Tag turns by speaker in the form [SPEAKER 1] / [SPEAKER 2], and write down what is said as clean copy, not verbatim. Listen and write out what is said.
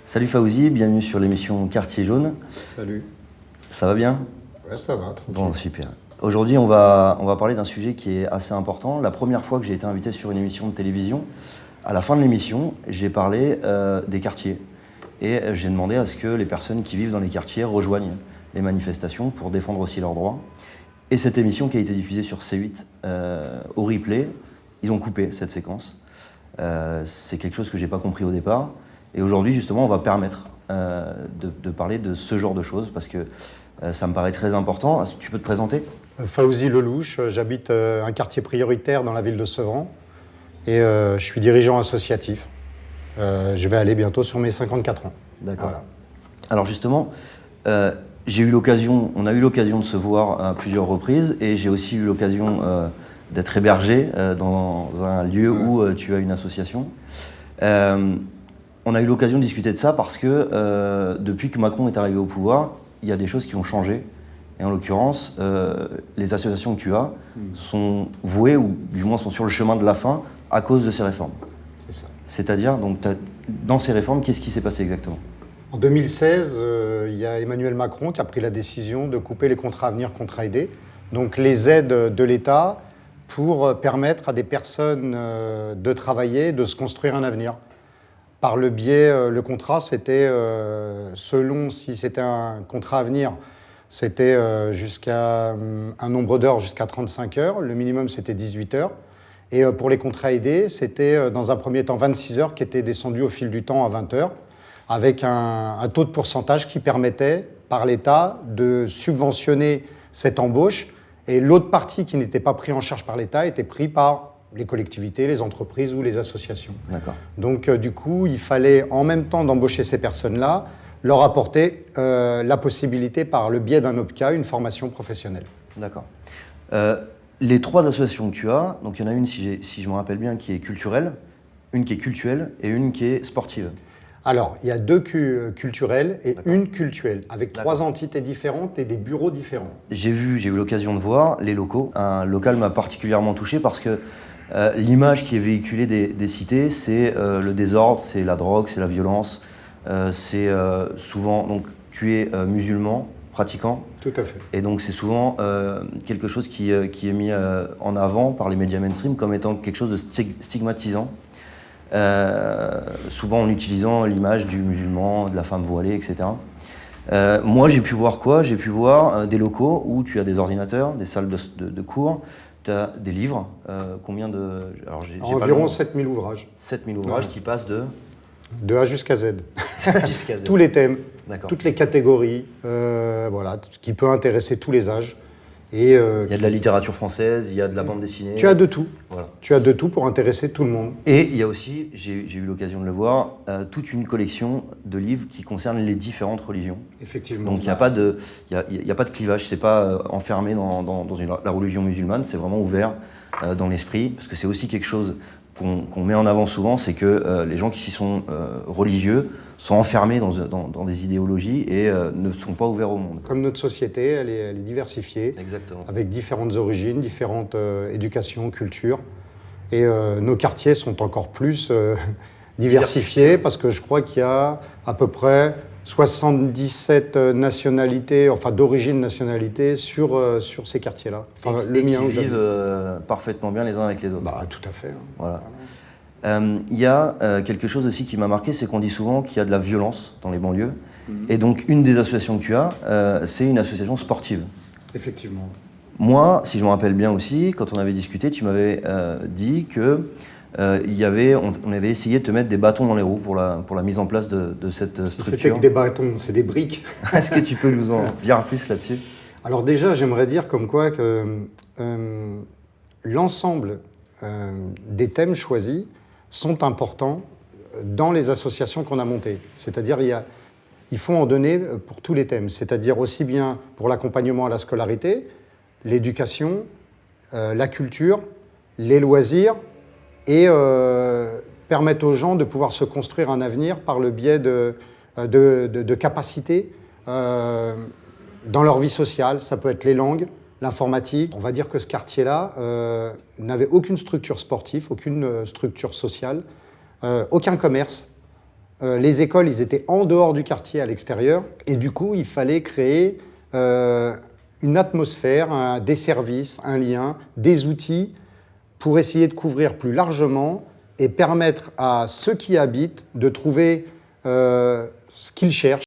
[SPEAKER 1] Salut Fawzi, bienvenue sur l'émission Quartier Jaune.
[SPEAKER 2] Salut.
[SPEAKER 1] Ça va bien?
[SPEAKER 2] Ouais, ça va, tranquille.
[SPEAKER 1] Bon, super. Aujourd'hui, on va parler d'un sujet qui est assez important. La première fois que j'ai été invité sur une émission de télévision, à la fin de l'émission, j'ai parlé des quartiers. Et j'ai demandé à ce que les personnes qui vivent dans les quartiers rejoignent les manifestations pour défendre aussi leurs droits. Et cette émission qui a été diffusée sur C8 au replay, ils ont coupé cette séquence. C'est quelque chose que j'ai pas compris au départ. Et aujourd'hui, justement, on va permettre de parler de ce genre de choses parce que ça me paraît très important. Tu peux te présenter ?
[SPEAKER 2] Fawzi Lelouch, j'habite un quartier prioritaire dans la ville de Sevran et je suis dirigeant associatif. Je vais aller bientôt sur mes 54 ans.
[SPEAKER 1] D'accord.
[SPEAKER 2] Voilà.
[SPEAKER 1] Alors justement, on a eu l'occasion de se voir à plusieurs reprises et j'ai aussi eu l'occasion d'être hébergé dans un lieu où tu as une association. On a eu l'occasion de discuter de ça parce que depuis que Macron est arrivé au pouvoir, il y a des choses qui ont changé. Et en l'occurrence, les associations que tu as sont vouées, ou du moins sont sur le chemin de la fin, à cause de ces réformes.
[SPEAKER 2] C'est ça.
[SPEAKER 1] C'est-à-dire, donc, dans ces réformes, qu'est-ce qui s'est passé exactement ?
[SPEAKER 2] En 2016, il y a Emmanuel Macron qui a pris la décision de couper les contrats avenir, contrats aidés, donc les aides de l'État pour permettre à des personnes de travailler, de se construire un avenir. Par le biais, le contrat, c'était selon si c'était un contrat à venir, c'était jusqu'à un nombre d'heures jusqu'à 35 heures. Le minimum, c'était 18 heures. Et pour les contrats aidés, c'était dans un premier temps 26 heures qui étaient descendues au fil du temps à 20 heures, avec un taux de pourcentage qui permettait par l'État de subventionner cette embauche. Et l'autre partie qui n'était pas pris en charge par l'État était pris par les collectivités, les entreprises ou les associations.
[SPEAKER 1] D'accord.
[SPEAKER 2] Donc du coup, il fallait en même temps d'embaucher ces personnes-là, leur apporter la possibilité par le biais d'un OPCA, une formation professionnelle.
[SPEAKER 1] D'accord. Les trois associations que tu as, donc il y en a une, si je me rappelle bien, qui est culturelle, une qui est cultuelle et une qui est sportive.
[SPEAKER 2] Alors, il y a deux culturelles et
[SPEAKER 1] D'accord.
[SPEAKER 2] une cultuelle, avec
[SPEAKER 1] D'accord.
[SPEAKER 2] 3 entités différentes et des bureaux différents.
[SPEAKER 1] J'ai eu l'occasion de voir les locaux. Un local m'a particulièrement touché parce que l'image qui est véhiculée des cités, c'est le désordre, c'est la drogue, c'est la violence. C'est souvent, donc tu es musulman, pratiquant.
[SPEAKER 2] Tout à fait.
[SPEAKER 1] Et donc c'est souvent quelque chose qui est mis en avant par les médias mainstream comme étant quelque chose de stigmatisant. Souvent en utilisant l'image du musulman, de la femme voilée, etc. Moi j'ai pu voir quoi ? J'ai pu voir des locaux où tu as des ordinateurs, des salles de cours, tu as des livres, combien de... Alors, j'ai
[SPEAKER 2] Environ 7000 ouvrages.
[SPEAKER 1] 7000 ouvrages qui passent de
[SPEAKER 2] A jusqu'à Z.
[SPEAKER 1] jusqu'à Z.
[SPEAKER 2] Tous les thèmes,
[SPEAKER 1] D'accord.
[SPEAKER 2] toutes les catégories, voilà, qui peut intéresser tous les âges. Et,
[SPEAKER 1] Il y a de la littérature française, il y a de la bande dessinée.
[SPEAKER 2] tu as de tout.
[SPEAKER 1] Voilà.
[SPEAKER 2] Tu as de tout pour intéresser tout le monde.
[SPEAKER 1] Et il y a aussi, j'ai eu l'occasion de le voir, toute une collection de livres qui concernent les différentes religions.
[SPEAKER 2] Effectivement.
[SPEAKER 1] Donc il n'y a pas de clivage, c'est pas enfermé dans la religion musulmane, c'est vraiment ouvert dans l'esprit, parce que c'est aussi quelque chose qu'on met en avant souvent, c'est que les gens qui sont religieux sont enfermés dans des idéologies et ne sont pas ouverts au monde.
[SPEAKER 2] Comme notre société, elle est diversifiée,
[SPEAKER 1] Exactement.
[SPEAKER 2] avec différentes origines, différentes éducations, cultures. Et nos quartiers sont encore plus diversifiés, parce que je crois qu'il y a à peu près 77 nationalités, enfin d'origine nationalité, sur ces quartiers-là. Enfin,
[SPEAKER 1] Et
[SPEAKER 2] le mien,
[SPEAKER 1] qui
[SPEAKER 2] où j'habite.
[SPEAKER 1] vivent parfaitement bien les uns avec les autres.
[SPEAKER 2] Bah, tout à fait. Hein.
[SPEAKER 1] Voilà. Il y a quelque chose aussi qui m'a marqué, c'est qu'on dit souvent qu'il y a de la violence dans les banlieues. Et donc, une des associations que tu as, c'est une association sportive.
[SPEAKER 2] Effectivement.
[SPEAKER 1] Moi, si je me rappelle bien aussi, quand on avait discuté, tu m'avais dit que on avait essayé de te mettre des bâtons dans les roues pour la mise en place de cette
[SPEAKER 2] Si c'était
[SPEAKER 1] structure.
[SPEAKER 2] que des bâtons, c'est des briques.
[SPEAKER 1] Est-ce que tu peux nous en dire plus là-dessus ?
[SPEAKER 2] Alors déjà, j'aimerais dire comme quoi que l'ensemble des thèmes choisis sont importants dans les associations qu'on a montées. C'est-à-dire, il faut en donner pour tous les thèmes. C'est-à-dire aussi bien pour l'accompagnement à la scolarité, l'éducation, la culture, les loisirs, et permettre aux gens de pouvoir se construire un avenir par le biais de capacités dans leur vie sociale. Ça peut être les langues, l'informatique. On va dire que ce quartier-là n'avait aucune structure sportive, aucune structure sociale, aucun commerce. Les écoles, ils étaient en dehors du quartier, à l'extérieur. Et du coup, il fallait créer une atmosphère, des services, un lien, des outils pour essayer de couvrir plus largement et permettre à ceux qui habitent de trouver ce qu'ils cherchent.